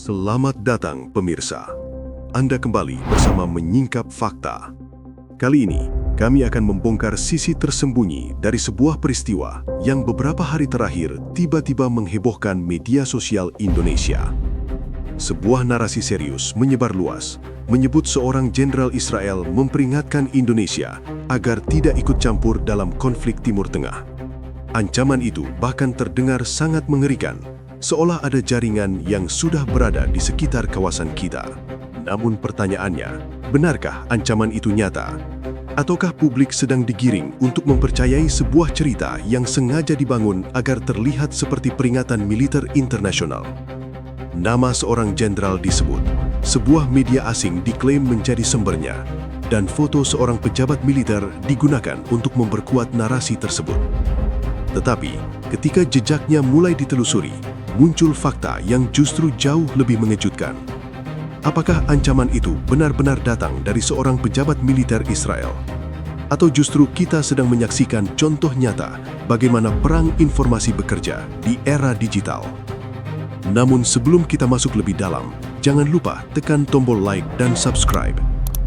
Selamat datang pemirsa. Anda kembali bersama Menyingkap Fakta. Kali ini, kami akan membongkar sisi tersembunyi dari sebuah peristiwa yang beberapa hari terakhir tiba-tiba menghebohkan media sosial Indonesia. Sebuah narasi serius menyebar luas, menyebut seorang jenderal Israel memperingatkan Indonesia agar tidak ikut campur dalam konflik Timur Tengah. Ancaman itu bahkan terdengar sangat mengerikan, seolah ada jaringan yang sudah berada di sekitar kawasan kita. Namun pertanyaannya, benarkah ancaman itu nyata? Ataukah publik sedang digiring untuk mempercayai sebuah cerita yang sengaja dibangun agar terlihat seperti peringatan militer internasional? Nama seorang jenderal disebut, sebuah media asing diklaim menjadi sumbernya, dan foto seorang pejabat militer digunakan untuk memperkuat narasi tersebut. Tetapi, ketika jejaknya mulai ditelusuri, muncul fakta yang justru jauh lebih mengejutkan. Apakah ancaman itu benar-benar datang dari seorang pejabat militer Israel? Atau justru kita sedang menyaksikan contoh nyata bagaimana perang informasi bekerja di era digital? Namun sebelum kita masuk lebih dalam, jangan lupa tekan tombol like dan subscribe.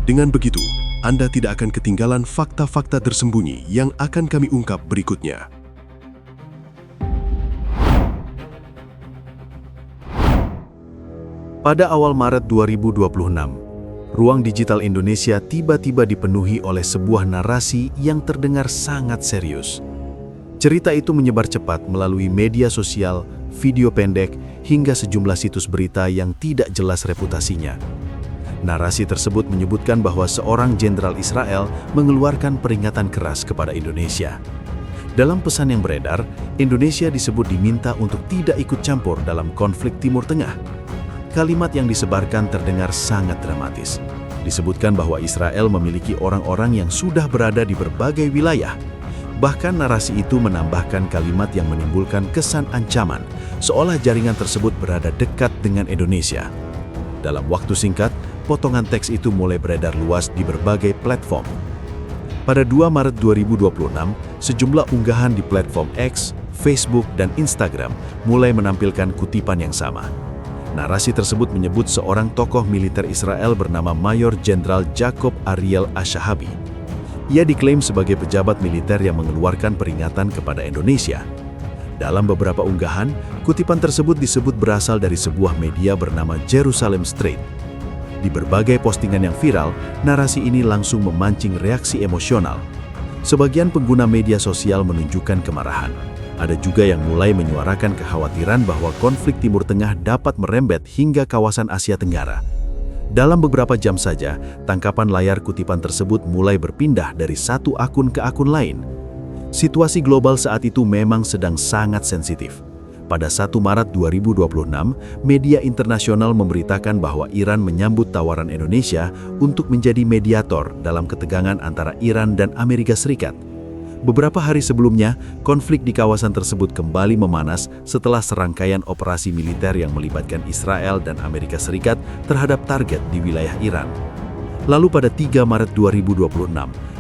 Dengan begitu, Anda tidak akan ketinggalan fakta-fakta tersembunyi yang akan kami ungkap berikutnya. Pada awal Maret 2026, ruang digital Indonesia tiba-tiba dipenuhi oleh sebuah narasi yang terdengar sangat serius. Cerita itu menyebar cepat melalui media sosial, video pendek, hingga sejumlah situs berita yang tidak jelas reputasinya. Narasi tersebut menyebutkan bahwa seorang jenderal Israel mengeluarkan peringatan keras kepada Indonesia. Dalam pesan yang beredar, Indonesia disebut diminta untuk tidak ikut campur dalam konflik Timur Tengah. Kalimat yang disebarkan terdengar sangat dramatis. Disebutkan bahwa Israel memiliki orang-orang yang sudah berada di berbagai wilayah. Bahkan narasi itu menambahkan kalimat yang menimbulkan kesan ancaman, seolah jaringan tersebut berada dekat dengan Indonesia. Dalam waktu singkat, potongan teks itu mulai beredar luas di berbagai platform. Pada 2 Maret 2026, sejumlah unggahan di platform X, Facebook, dan Instagram mulai menampilkan kutipan yang sama. Narasi tersebut menyebut seorang tokoh militer Israel bernama Mayor Jenderal Jacob Ariel Ashahabi. Ia diklaim sebagai pejabat militer yang mengeluarkan peringatan kepada Indonesia. Dalam beberapa unggahan, kutipan tersebut disebut berasal dari sebuah media bernama Jerusalem Street. Di berbagai postingan yang viral, narasi ini langsung memancing reaksi emosional. Sebagian pengguna media sosial menunjukkan kemarahan. Ada juga yang mulai menyuarakan kekhawatiran bahwa konflik Timur Tengah dapat merembet hingga kawasan Asia Tenggara. Dalam beberapa jam saja, tangkapan layar kutipan tersebut mulai berpindah dari satu akun ke akun lain. Situasi global saat itu memang sedang sangat sensitif. Pada 1 Maret 2026, media internasional memberitakan bahwa Iran menyambut tawaran Indonesia untuk menjadi mediator dalam ketegangan antara Iran dan Amerika Serikat. Beberapa hari sebelumnya, konflik di kawasan tersebut kembali memanas setelah serangkaian operasi militer yang melibatkan Israel dan Amerika Serikat terhadap target di wilayah Iran. Lalu pada 3 Maret 2026,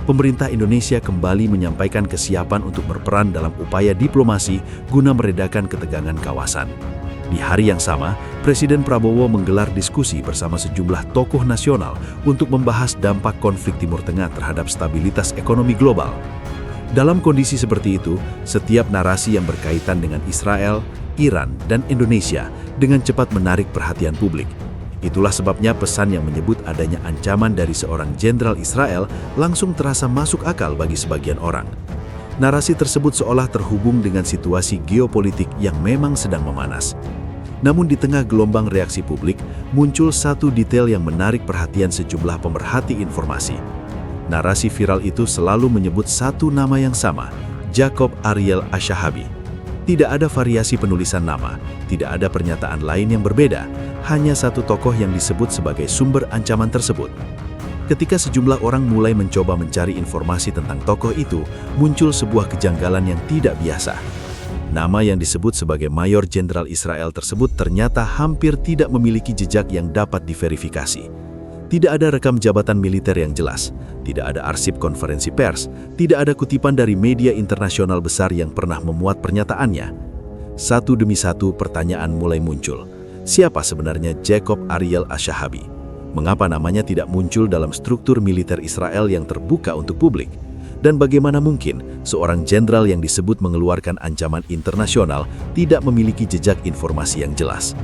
pemerintah Indonesia kembali menyampaikan kesiapan untuk berperan dalam upaya diplomasi guna meredakan ketegangan kawasan. Di hari yang sama, Presiden Prabowo menggelar diskusi bersama sejumlah tokoh nasional untuk membahas dampak konflik Timur Tengah terhadap stabilitas ekonomi global. Dalam kondisi seperti itu, setiap narasi yang berkaitan dengan Israel, Iran, dan Indonesia dengan cepat menarik perhatian publik. Itulah sebabnya pesan yang menyebut adanya ancaman dari seorang jenderal Israel langsung terasa masuk akal bagi sebagian orang. Narasi tersebut seolah terhubung dengan situasi geopolitik yang memang sedang memanas. Namun di tengah gelombang reaksi publik, muncul satu detail yang menarik perhatian sejumlah pemerhati informasi. Narasi viral itu selalu menyebut satu nama yang sama, Jacob Ariel Ashahabi. Tidak ada variasi penulisan nama, tidak ada pernyataan lain yang berbeda, hanya satu tokoh yang disebut sebagai sumber ancaman tersebut. Ketika sejumlah orang mulai mencoba mencari informasi tentang tokoh itu, muncul sebuah kejanggalan yang tidak biasa. Nama yang disebut sebagai Mayor Jenderal Israel tersebut ternyata hampir tidak memiliki jejak yang dapat diverifikasi. Tidak ada rekam jabatan militer yang jelas, tidak ada arsip konferensi pers, tidak ada kutipan dari media internasional besar yang pernah memuat pernyataannya. Satu demi satu pertanyaan mulai muncul. siapa sebenarnya Jacob Ariel Ashahabi? Mengapa namanya tidak muncul dalam struktur militer Israel yang terbuka untuk publik? Dan bagaimana mungkin seorang jenderal yang disebut mengeluarkan ancaman internasional tidak memiliki jejak informasi yang jelas?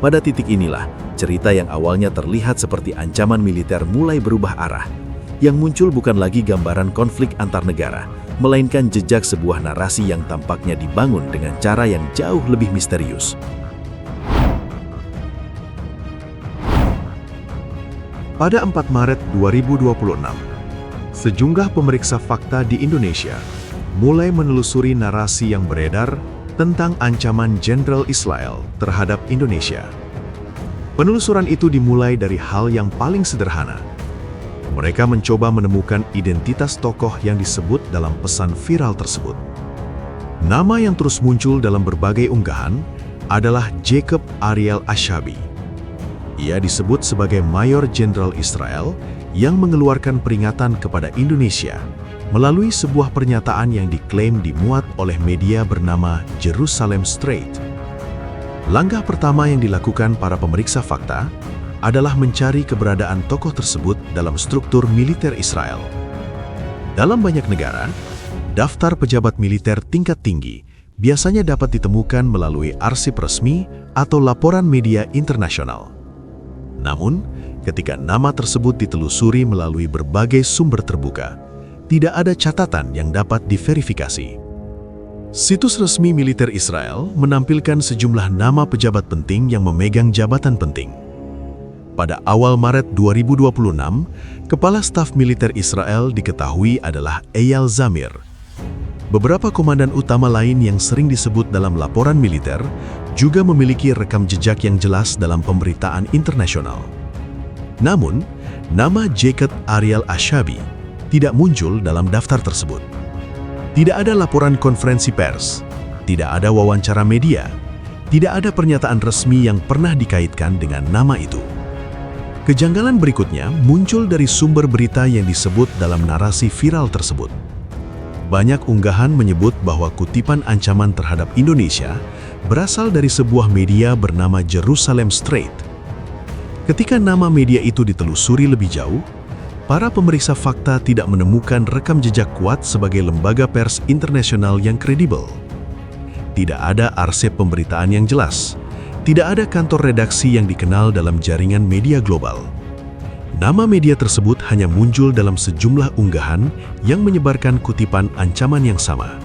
Pada titik inilah, cerita yang awalnya terlihat seperti ancaman militer mulai berubah arah. Yang muncul bukan lagi gambaran konflik antar negara, melainkan jejak sebuah narasi yang tampaknya dibangun dengan cara yang jauh lebih misterius. Pada 4 Maret 2026, sejumlah pemeriksa fakta di Indonesia mulai menelusuri narasi yang beredar tentang ancaman Jenderal Israel terhadap Indonesia. Penelusuran itu dimulai dari hal yang paling sederhana. Mereka mencoba menemukan identitas tokoh yang disebut dalam pesan viral tersebut. Nama yang terus muncul dalam berbagai unggahan adalah Jacob Ariel Ashahabi. Ia disebut sebagai Mayor Jenderal Israel yang mengeluarkan peringatan kepada Indonesia melalui sebuah pernyataan yang diklaim dimuat oleh media bernama Jerusalem Straight. Langkah pertama yang dilakukan para pemeriksa fakta adalah mencari keberadaan tokoh tersebut dalam struktur militer Israel. Dalam banyak negara, daftar pejabat militer tingkat tinggi biasanya dapat ditemukan melalui arsip resmi atau laporan media internasional. Namun, ketika nama tersebut ditelusuri melalui berbagai sumber terbuka, tidak ada catatan yang dapat diverifikasi. Situs resmi militer Israel menampilkan sejumlah nama pejabat penting yang memegang jabatan penting. Pada awal Maret 2026, Kepala Staf Militer Israel diketahui adalah Eyal Zamir. Beberapa komandan utama lain yang sering disebut dalam laporan militer juga memiliki rekam jejak yang jelas dalam pemberitaan internasional. Namun, nama Jacob Ariel Ashahabi tidak muncul dalam daftar tersebut. Tidak ada laporan konferensi pers, tidak ada wawancara media, tidak ada pernyataan resmi yang pernah dikaitkan dengan nama itu. Kejanggalan berikutnya muncul dari sumber berita yang disebut dalam narasi viral tersebut. Banyak unggahan menyebut bahwa kutipan ancaman terhadap Indonesia berasal dari sebuah media bernama Jerusalem Straight. Ketika nama media itu ditelusuri lebih jauh, para pemeriksa fakta tidak menemukan rekam jejak kuat sebagai lembaga pers internasional yang kredibel. Tidak ada arsip pemberitaan yang jelas. Tidak ada kantor redaksi yang dikenal dalam jaringan media global. Nama media tersebut hanya muncul dalam sejumlah unggahan yang menyebarkan kutipan ancaman yang sama.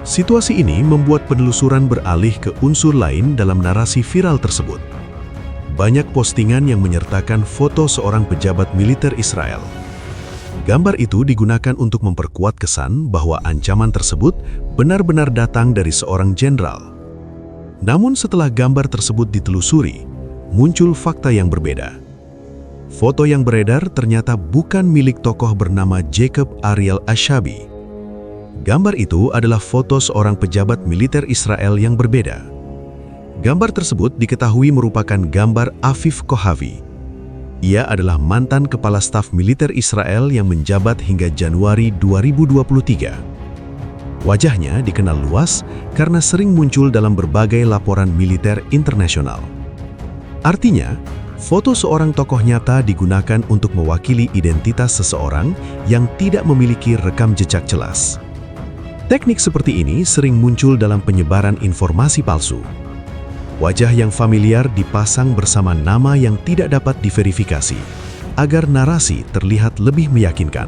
Situasi ini membuat penelusuran beralih ke unsur lain dalam narasi viral tersebut. Banyak postingan yang menyertakan foto seorang pejabat militer Israel. Gambar itu digunakan untuk memperkuat kesan bahwa ancaman tersebut benar-benar datang dari seorang jenderal. Namun setelah gambar tersebut ditelusuri, muncul fakta yang berbeda. Foto yang beredar ternyata bukan milik tokoh bernama Jacob Ariel Ashahabi. Gambar itu adalah foto seorang pejabat militer Israel yang berbeda. Gambar tersebut diketahui merupakan gambar Afif Kohavi. Ia adalah mantan kepala staf militer Israel yang menjabat hingga Januari 2023. Wajahnya dikenal luas karena sering muncul dalam berbagai laporan militer internasional. Artinya, foto seorang tokoh nyata digunakan untuk mewakili identitas seseorang yang tidak memiliki rekam jejak jelas. Teknik seperti ini sering muncul dalam penyebaran informasi palsu. Wajah yang familiar dipasang bersama nama yang tidak dapat diverifikasi, agar narasi terlihat lebih meyakinkan.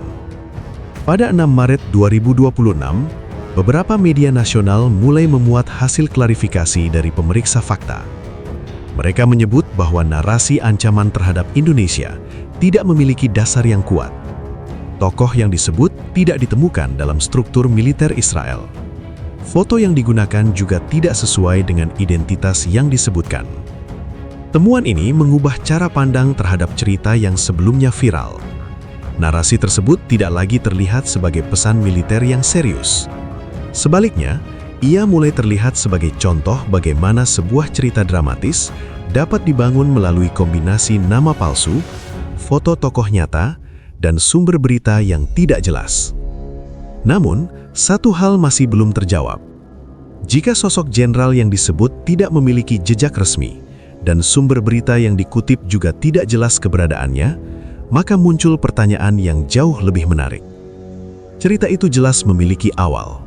Pada 6 Maret 2026, beberapa media nasional mulai memuat hasil klarifikasi dari pemeriksa fakta. Mereka menyebut bahwa narasi ancaman terhadap Indonesia tidak memiliki dasar yang kuat. Tokoh yang disebut tidak ditemukan dalam struktur militer Israel. Foto yang digunakan juga tidak sesuai dengan identitas yang disebutkan. Temuan ini mengubah cara pandang terhadap cerita yang sebelumnya viral. Narasi tersebut tidak lagi terlihat sebagai pesan militer yang serius. Sebaliknya, ia mulai terlihat sebagai contoh bagaimana sebuah cerita dramatis dapat dibangun melalui kombinasi nama palsu, foto tokoh nyata, dan sumber berita yang tidak jelas. Namun, satu hal masih belum terjawab. Jika sosok jenderal yang disebut tidak memiliki jejak resmi, dan sumber berita yang dikutip juga tidak jelas keberadaannya, maka muncul pertanyaan yang jauh lebih menarik. Cerita itu jelas memiliki awal.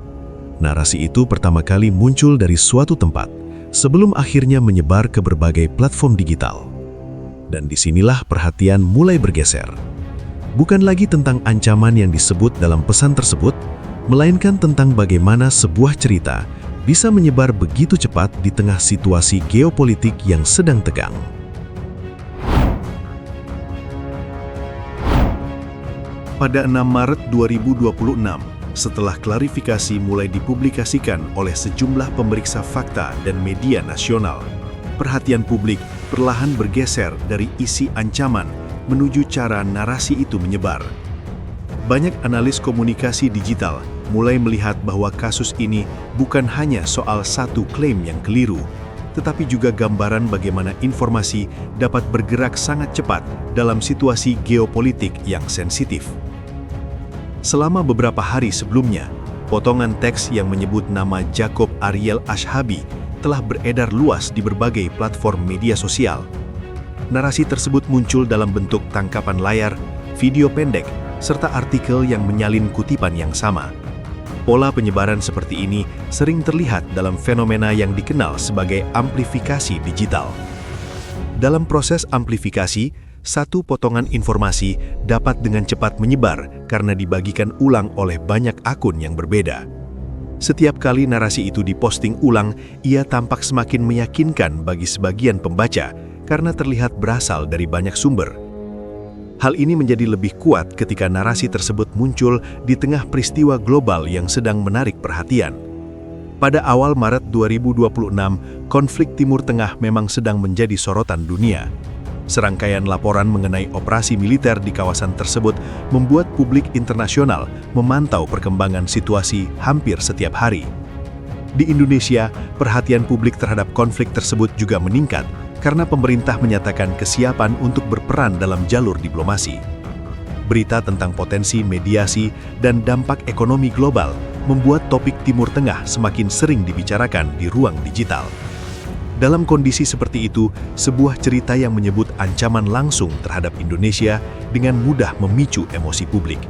Narasi itu pertama kali muncul dari suatu tempat, sebelum akhirnya menyebar ke berbagai platform digital. Dan disinilah perhatian mulai bergeser. Bukan lagi tentang ancaman yang disebut dalam pesan tersebut, melainkan tentang bagaimana sebuah cerita bisa menyebar begitu cepat di tengah situasi geopolitik yang sedang tegang. Pada 6 Maret 2026, setelah klarifikasi mulai dipublikasikan oleh sejumlah pemeriksa fakta dan media nasional, perhatian publik perlahan bergeser dari isi ancaman menuju cara narasi itu menyebar. Banyak analis komunikasi digital mulai melihat bahwa kasus ini bukan hanya soal satu klaim yang keliru, tetapi juga gambaran bagaimana informasi dapat bergerak sangat cepat dalam situasi geopolitik yang sensitif. Selama beberapa hari sebelumnya, potongan teks yang menyebut nama Jacob Ariel Ashhabi telah beredar luas di berbagai platform media sosial. Narasi tersebut muncul dalam bentuk tangkapan layar, video pendek, serta artikel yang menyalin kutipan yang sama. Pola penyebaran seperti ini sering terlihat dalam fenomena yang dikenal sebagai amplifikasi digital. Dalam proses amplifikasi, satu potongan informasi dapat dengan cepat menyebar karena dibagikan ulang oleh banyak akun yang berbeda. Setiap kali narasi itu diposting ulang, ia tampak semakin meyakinkan bagi sebagian pembaca karena terlihat berasal dari banyak sumber. Hal ini menjadi lebih kuat ketika narasi tersebut muncul di tengah peristiwa global yang sedang menarik perhatian. Pada awal Maret 2026, konflik Timur Tengah memang sedang menjadi sorotan dunia. Serangkaian laporan mengenai operasi militer di kawasan tersebut membuat publik internasional memantau perkembangan situasi hampir setiap hari. Di Indonesia, perhatian publik terhadap konflik tersebut juga meningkat karena pemerintah menyatakan kesiapan untuk berperan dalam jalur diplomasi. Berita tentang potensi mediasi dan dampak ekonomi global membuat topik Timur Tengah semakin sering dibicarakan di ruang digital. Dalam kondisi seperti itu, sebuah cerita yang menyebut ancaman langsung terhadap Indonesia dengan mudah memicu emosi publik.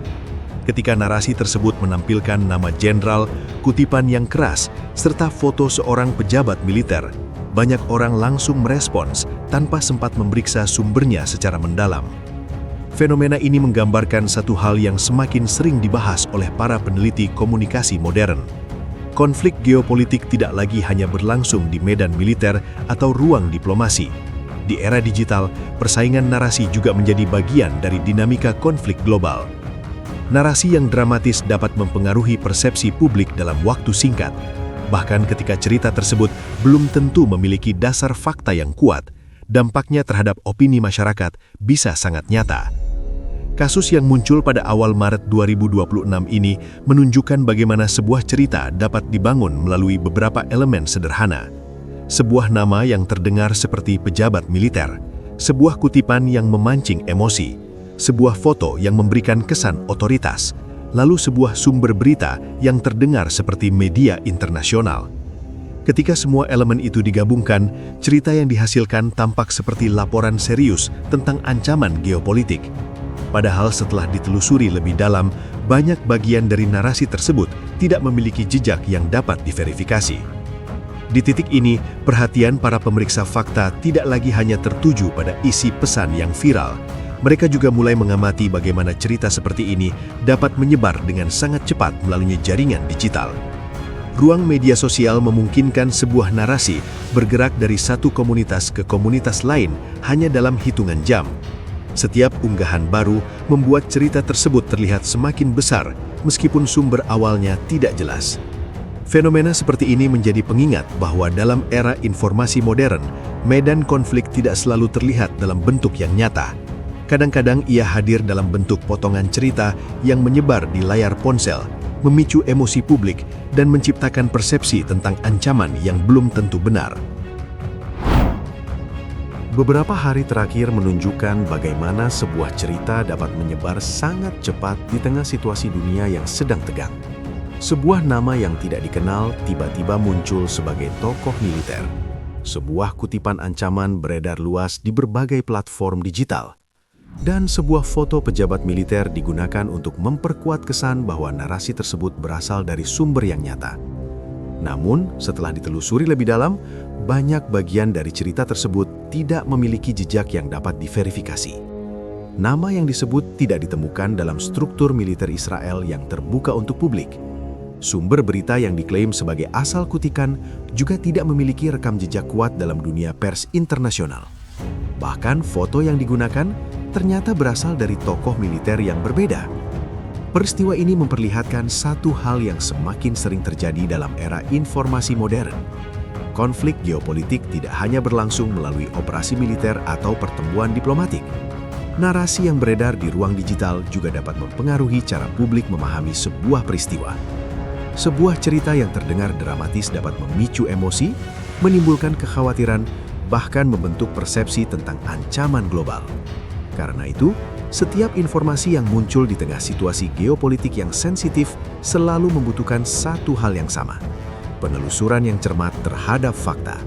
Ketika narasi tersebut menampilkan nama jenderal, kutipan yang keras, serta foto seorang pejabat militer, banyak orang langsung merespons tanpa sempat memeriksa sumbernya secara mendalam. Fenomena ini menggambarkan satu hal yang semakin sering dibahas oleh para peneliti komunikasi modern. Konflik geopolitik tidak lagi hanya berlangsung di medan militer atau ruang diplomasi. Di era digital, persaingan narasi juga menjadi bagian dari dinamika konflik global. Narasi yang dramatis dapat mempengaruhi persepsi publik dalam waktu singkat. Bahkan ketika cerita tersebut belum tentu memiliki dasar fakta yang kuat, dampaknya terhadap opini masyarakat bisa sangat nyata. Kasus yang muncul pada awal Maret 2026 ini menunjukkan bagaimana sebuah cerita dapat dibangun melalui beberapa elemen sederhana. Sebuah nama yang terdengar seperti pejabat militer, sebuah kutipan yang memancing emosi, sebuah foto yang memberikan kesan otoritas, lalu sebuah sumber berita yang terdengar seperti media internasional. Ketika semua elemen itu digabungkan, cerita yang dihasilkan tampak seperti laporan serius tentang ancaman geopolitik. Padahal setelah ditelusuri lebih dalam, banyak bagian dari narasi tersebut tidak memiliki jejak yang dapat diverifikasi. Di titik ini, perhatian para pemeriksa fakta tidak lagi hanya tertuju pada isi pesan yang viral. Mereka juga mulai mengamati bagaimana cerita seperti ini dapat menyebar dengan sangat cepat melalui jaringan digital. Ruang media sosial memungkinkan sebuah narasi bergerak dari satu komunitas ke komunitas lain hanya dalam hitungan jam. Setiap unggahan baru membuat cerita tersebut terlihat semakin besar meskipun sumber awalnya tidak jelas. Fenomena seperti ini menjadi pengingat bahwa dalam era informasi modern, medan konflik tidak selalu terlihat dalam bentuk yang nyata. Kadang-kadang ia hadir dalam bentuk potongan cerita yang menyebar di layar ponsel, memicu emosi publik, dan menciptakan persepsi tentang ancaman yang belum tentu benar. Beberapa hari terakhir menunjukkan bagaimana sebuah cerita dapat menyebar sangat cepat di tengah situasi dunia yang sedang tegang. Sebuah nama yang tidak dikenal tiba-tiba muncul sebagai tokoh militer. sebuah kutipan ancaman beredar luas di berbagai platform digital. Dan sebuah foto pejabat militer digunakan untuk memperkuat kesan bahwa narasi tersebut berasal dari sumber yang nyata. Namun, setelah ditelusuri lebih dalam, banyak bagian dari cerita tersebut tidak memiliki jejak yang dapat diverifikasi. Nama yang disebut tidak ditemukan dalam struktur militer Israel yang terbuka untuk publik. Sumber berita yang diklaim sebagai asal kutikan juga tidak memiliki rekam jejak kuat dalam dunia pers internasional. Bahkan foto yang digunakan ternyata berasal dari tokoh militer yang berbeda. Peristiwa ini memperlihatkan satu hal yang semakin sering terjadi dalam era informasi modern. Konflik geopolitik tidak hanya berlangsung melalui operasi militer atau pertemuan diplomatik. Narasi yang beredar di ruang digital juga dapat mempengaruhi cara publik memahami sebuah peristiwa. Sebuah cerita yang terdengar dramatis dapat memicu emosi, menimbulkan kekhawatiran, bahkan membentuk persepsi tentang ancaman global. Karena itu, setiap informasi yang muncul di tengah situasi geopolitik yang sensitif selalu membutuhkan satu hal yang sama, penelusuran yang cermat terhadap fakta.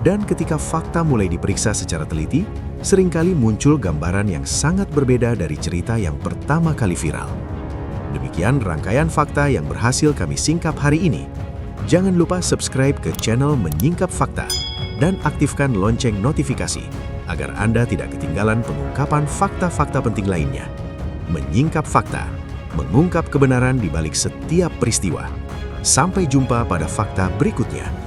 Dan ketika fakta mulai diperiksa secara teliti, seringkali muncul gambaran yang sangat berbeda dari cerita yang pertama kali viral. Demikian rangkaian fakta yang berhasil kami singkap hari ini. Jangan lupa subscribe ke channel Menyingkap Fakta dan aktifkan lonceng notifikasi agar Anda tidak ketinggalan pengungkapan fakta-fakta penting lainnya. Menyingkap fakta, mengungkap kebenaran di balik setiap peristiwa. Sampai jumpa pada fakta berikutnya.